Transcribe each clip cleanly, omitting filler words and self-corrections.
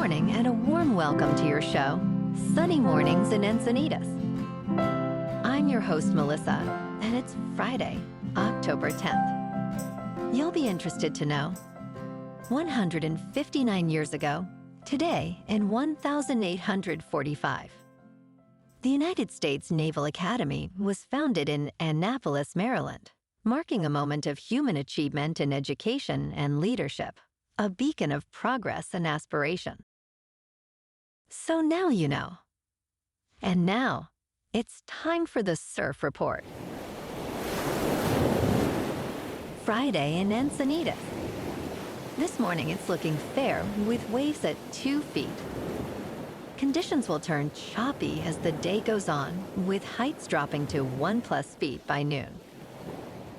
morning and a warm welcome to your show, Sunny Mornings in Encinitas. I'm your host, Melissa, and it's Friday, October 10th. You'll be interested to know, 159 years ago, today in 1845, the United States Naval Academy was founded in Annapolis, Maryland, marking a moment of human achievement in education and leadership, a beacon of progress and aspiration. So now you know. And now, it's time for the Surf Report. Friday in Encinitas. This morning it's looking fair with waves at 2 feet. Conditions will turn choppy as the day goes on, with heights dropping to 1+ feet by noon.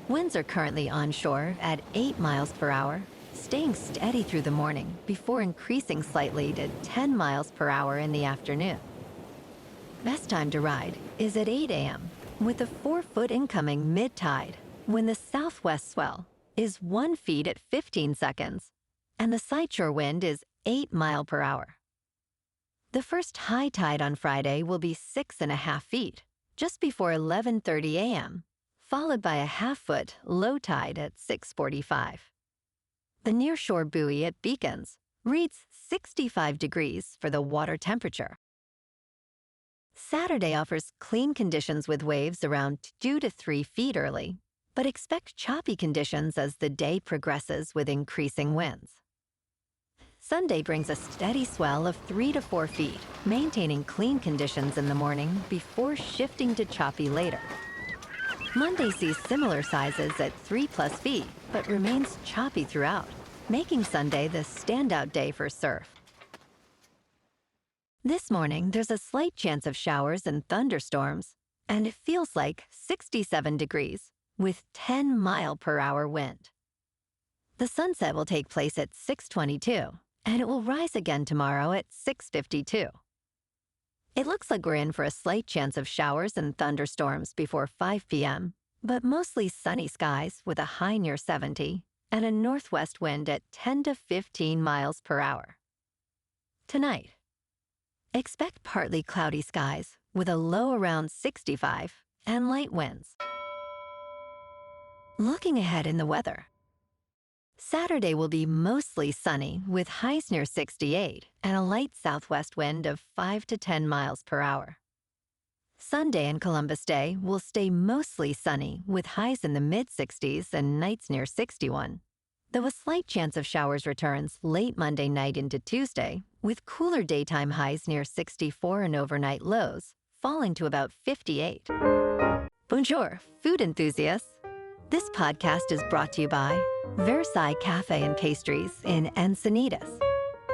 Winds are currently onshore at 8 miles per hour, staying steady through the morning before increasing slightly to 10 miles per hour in the afternoon. Best time to ride is at 8 a.m. with a 4-foot incoming mid-tide when the southwest swell is 1 foot at 15 seconds and the sideshore wind is 8 miles per hour. The first high tide on Friday will be 6.5 feet just before 11:30 a.m., followed by a half-foot low tide at 6:45. The nearshore buoy at Beacons reads 65 degrees for the water temperature. Saturday offers clean conditions with waves around 2 to 3 feet early, but expect choppy conditions as the day progresses with increasing winds. Sunday brings a steady swell of 3 to 4 feet, maintaining clean conditions in the morning before shifting to choppy later. Monday sees similar sizes at 3+ feet, but remains choppy throughout, making Sunday the standout day for surf. This morning, there's a slight chance of showers and thunderstorms, and it feels like 67 degrees with 10 mile per hour wind. The sunset will take place at 6:22, and it will rise again tomorrow at 6:52. It looks like we're in for a slight chance of showers and thunderstorms before 5 p.m., but mostly sunny skies with a high near 70 and a northwest wind at 10 to 15 miles per hour. Tonight, expect partly cloudy skies with a low around 65 and light winds. Looking ahead in the weather, Saturday will be mostly sunny with highs near 68 and a light southwest wind of 5 to 10 miles per hour. Sunday and Columbus Day will stay mostly sunny with highs in the mid-60s and nights near 61, though a slight chance of showers returns late Monday night into Tuesday with cooler daytime highs near 64 and overnight lows falling to about 58. Bonjour, food enthusiasts. This podcast is brought to you by Versailles Cafe and Pastries in Encinitas.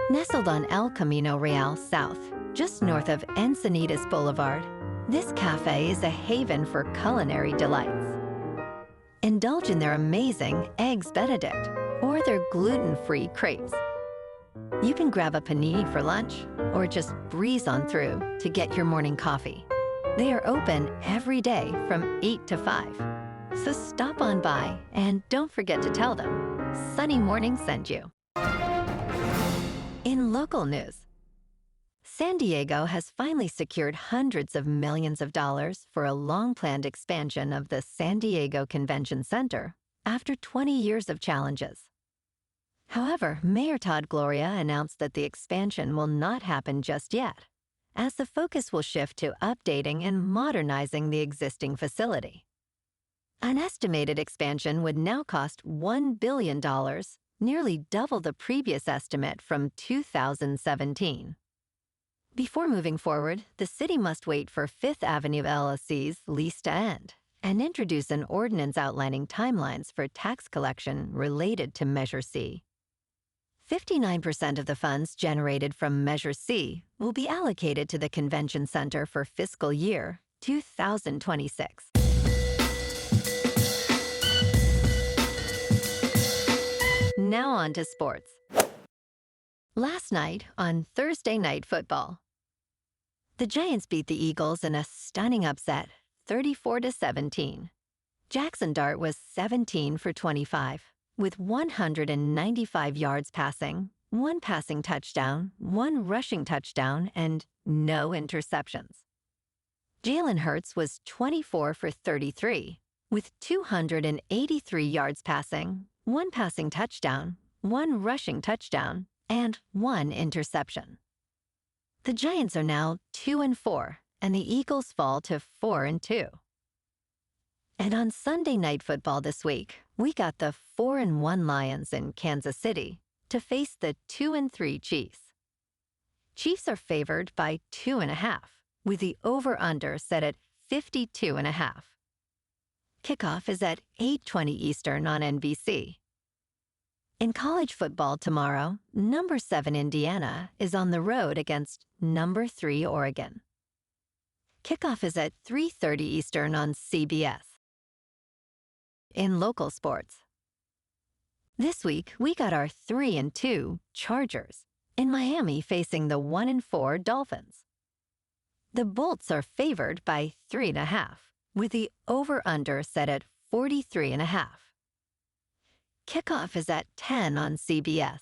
Nestled on El Camino Real South, just north of Encinitas Boulevard, this cafe is a haven for culinary delights. Indulge in their amazing Eggs Benedict or their gluten-free crepes. You can grab a panini for lunch or just breeze on through to get your morning coffee. They are open every day from 8 to 5. So stop on by and don't forget to tell them Sunny Morning sent you. In local news, San Diego has finally secured hundreds of millions of dollars for a long-planned expansion of the San Diego Convention Center after 20 years of challenges. However, Mayor Todd Gloria announced that the expansion will not happen just yet, as the focus will shift to updating and modernizing the existing facility. An estimated expansion would now cost $1 billion, nearly double the previous estimate from 2017. Before moving forward, the city must wait for Fifth Avenue LLC's lease to end and introduce an ordinance outlining timelines for tax collection related to Measure C. 59% of the funds generated from Measure C will be allocated to the Convention Center for fiscal year 2026. Now on to sports. Last night on Thursday Night Football, the Giants beat the Eagles in a stunning upset, 34-17. Jackson Dart was 17 for 25, with 195 yards passing, 1 passing touchdown, 1 rushing touchdown, and no interceptions. Jalen Hurts was 24 for 33, with 283 yards passing, 1 passing touchdown, 1 rushing touchdown, and 1 interception. The Giants are now 2-4, and the Eagles fall to 4-2. And on Sunday Night Football this week, we got the 4-1 Lions in Kansas City to face the 2-3 Chiefs. Chiefs are favored by 2.5, with the over-under set at 52.5. Kickoff is at 8:20 Eastern on NBC. In college football tomorrow, number 7 Indiana is on the road against number 3 Oregon. Kickoff is at 3:30 Eastern on CBS. In local sports, this week we got our 3-2 Chargers in Miami facing the 1-4 Dolphins. The Bolts are favored by 3.5, with the over-under set at 43.5. Kickoff is at 10 on CBS.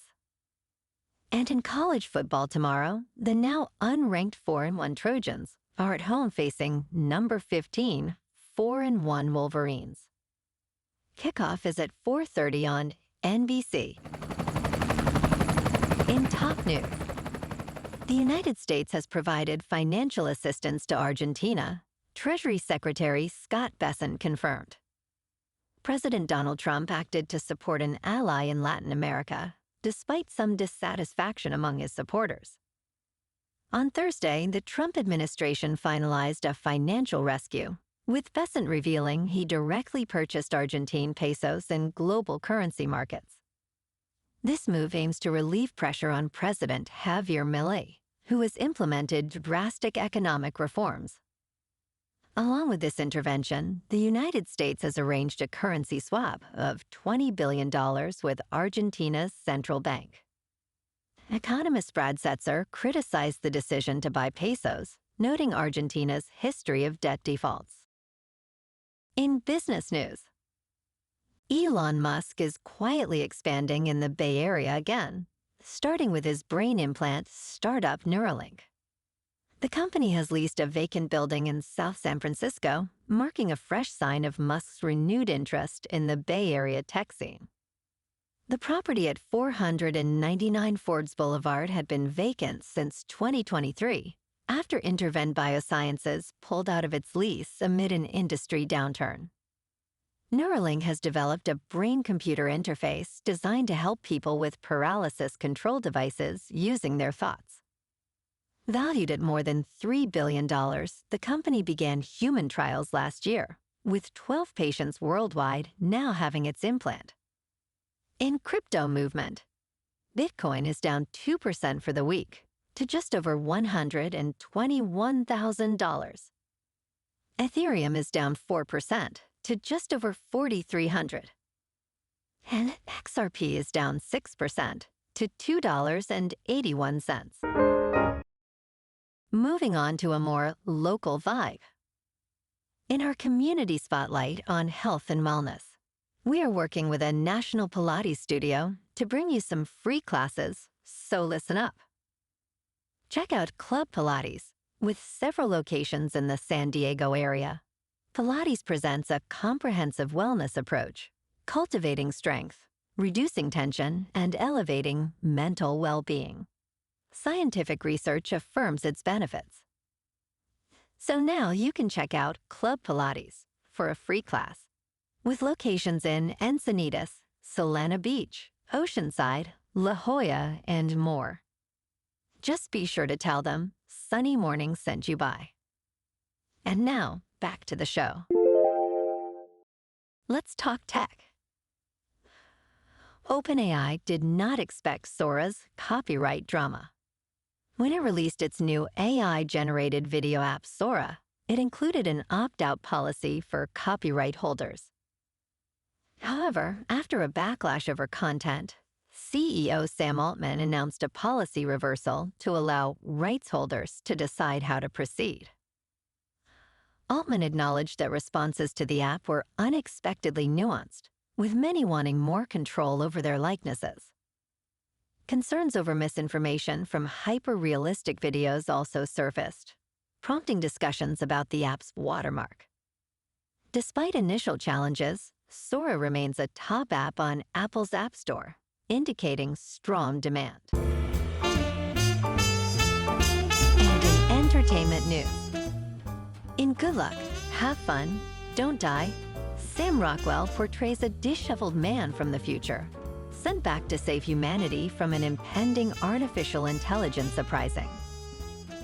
And in college football tomorrow, the now unranked 4-1 Trojans are at home facing number 15, 4-1 Wolverines. Kickoff is at 4:30 on NBC. In top news, the United States has provided financial assistance to Argentina, Treasury Secretary Scott Bessent confirmed. President Donald Trump acted to support an ally in Latin America, despite some dissatisfaction among his supporters. On Thursday, the Trump administration finalized a financial rescue, with Bessent revealing he directly purchased Argentine pesos in global currency markets. This move aims to relieve pressure on President Javier Milei, who has implemented drastic economic reforms. Along with this intervention, the United States has arranged a currency swap of $20 billion with Argentina's central bank. Economist Brad Setzer criticized the decision to buy pesos, noting Argentina's history of debt defaults. In business news, Elon Musk is quietly expanding in the Bay Area again, starting with his brain implant startup Neuralink. The company has leased a vacant building in South San Francisco, marking a fresh sign of Musk's renewed interest in the Bay Area tech scene. The property at 499 Forbes Boulevard had been vacant since 2023, after Intervent Biosciences pulled out of its lease amid an industry downturn. Neuralink has developed a brain-computer interface designed to help people with paralysis control devices using their thoughts. Valued at more than $3 billion, the company began human trials last year, with 12 patients worldwide now having its implant. In crypto movement, Bitcoin is down 2% for the week, to just over $121,000. Ethereum is down 4% to just over $4,300. And XRP is down 6% to $2.81. Moving on to a more local vibe. In our community spotlight on health and wellness, we are working with a national Pilates studio to bring you some free classes, so listen up. Check out Club Pilates, with several locations in the San Diego area. Pilates presents a comprehensive wellness approach, cultivating strength, reducing tension, and elevating mental well-being. Scientific research affirms its benefits. So now you can check out Club Pilates for a free class, with locations in Encinitas, Solana Beach, Oceanside, La Jolla, and more. Just be sure to tell them Sunny Morning sent you by. And now, back to the show. Let's talk tech. OpenAI did not expect Sora's copyright drama. When it released its new AI-generated video app Sora, it included an opt-out policy for copyright holders. However, after a backlash over content, CEO Sam Altman announced a policy reversal to allow rights holders to decide how to proceed. Altman acknowledged that responses to the app were unexpectedly nuanced, with many wanting more control over their likenesses. Concerns over misinformation from hyper-realistic videos also surfaced, prompting discussions about the app's watermark. Despite initial challenges, Sora remains a top app on Apple's App Store, indicating strong demand. And in entertainment news, in Good Luck, Have Fun, Don't Die, Sam Rockwell portrays a disheveled man from the future, sent back to save humanity from an impending artificial intelligence uprising.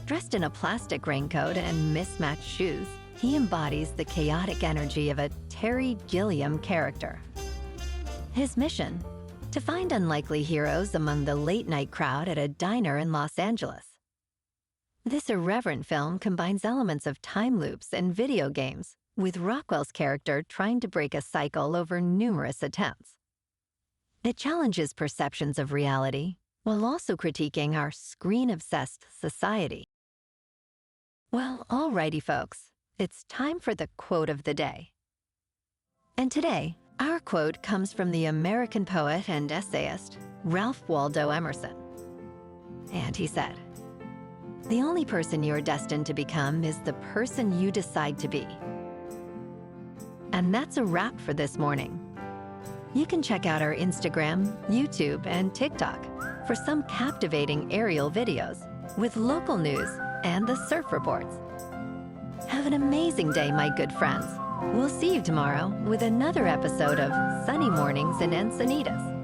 Dressed in a plastic raincoat and mismatched shoes, he embodies the chaotic energy of a Terry Gilliam character. His mission? To find unlikely heroes among the late-night crowd at a diner in Los Angeles. This irreverent film combines elements of time loops and video games, with Rockwell's character trying to break a cycle over numerous attempts. It challenges perceptions of reality, while also critiquing our screen-obsessed society. Well, alrighty folks, it's time for the quote of the day. And today, our quote comes from the American poet and essayist, Ralph Waldo Emerson. And he said, "The only person you're destined to become is the person you decide to be." And that's a wrap for this morning. You can check out our Instagram, YouTube, and TikTok for some captivating aerial videos with local news and the surf reports. Have an amazing day, my good friends. We'll see you tomorrow with another episode of Sunny Mornings in Encinitas.